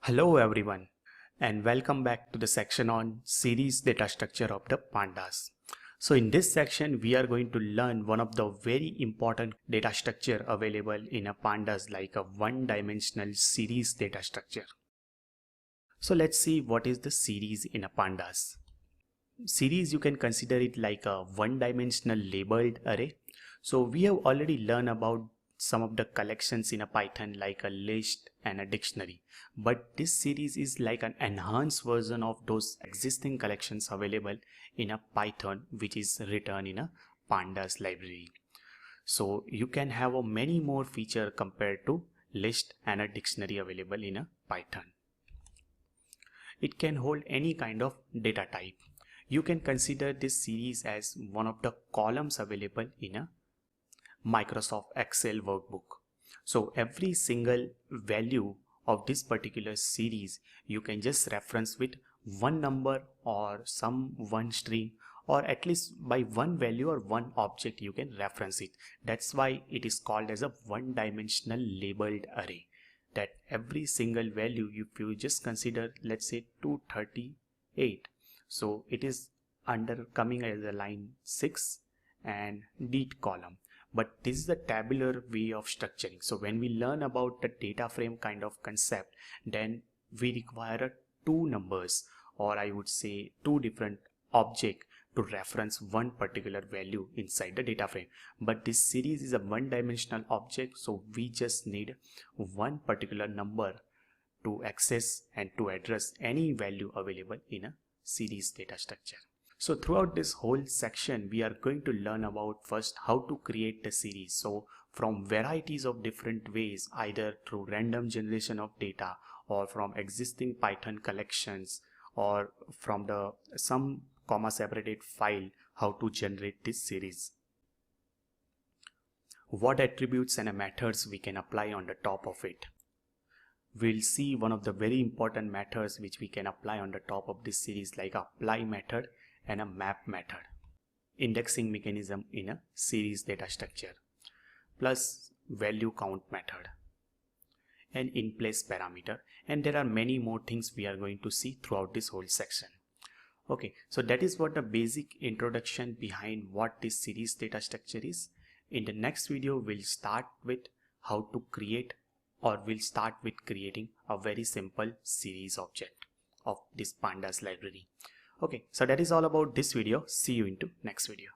Hello everyone and welcome back to the section on series data structure of the pandas. So in this section we are going to learn one of the very important data structure available in a pandas, like a one-dimensional series data structure. So let's see what is the series in a pandas. Series, you can consider it like a one-dimensional labeled array. So we have already learned about some of the collections in a Python, like a list and a dictionary, but this series is like an enhanced version of those existing collections available in a Python, which is written in a pandas library. So you can have a many more feature compared to list and a dictionary available in a Python. It can hold any kind of data type. You can consider this series as one of the columns available in a Microsoft Excel workbook. So every single value of this particular series you can just reference with one number or some one string, or at least by one value or one object you can reference it. That's why it is called as a one-dimensional labeled array. That every single value, if you just consider, let's say 238, so it is under coming as a line 6 and delete column. But this is the tabular way of structuring. So when we learn about the data frame kind of concept, then we require two numbers, or I would say two different objects to reference one particular value inside the data frame. But this series is a one-dimensional object, so we just need one particular number to access and to address any value available in a series data structure. So throughout this whole section, we are going to learn about first how to create the series. So from varieties of different ways, either through random generation of data or from existing Python collections or from the some comma separated file, how to generate this series. What attributes and methods we can apply on the top of it. We'll see one of the very important methods which we can apply on the top of this series, like apply method and a map method, indexing mechanism in a series data structure, plus value count method and in place parameter, and there are many more things we are going to see throughout this whole section. Okay, so that is what the basic introduction behind what this series data structure is. In the next video we'll start with how to create, or we'll start with creating a very simple series object of this pandas library. Okay, so that is all about this video. See you into next video.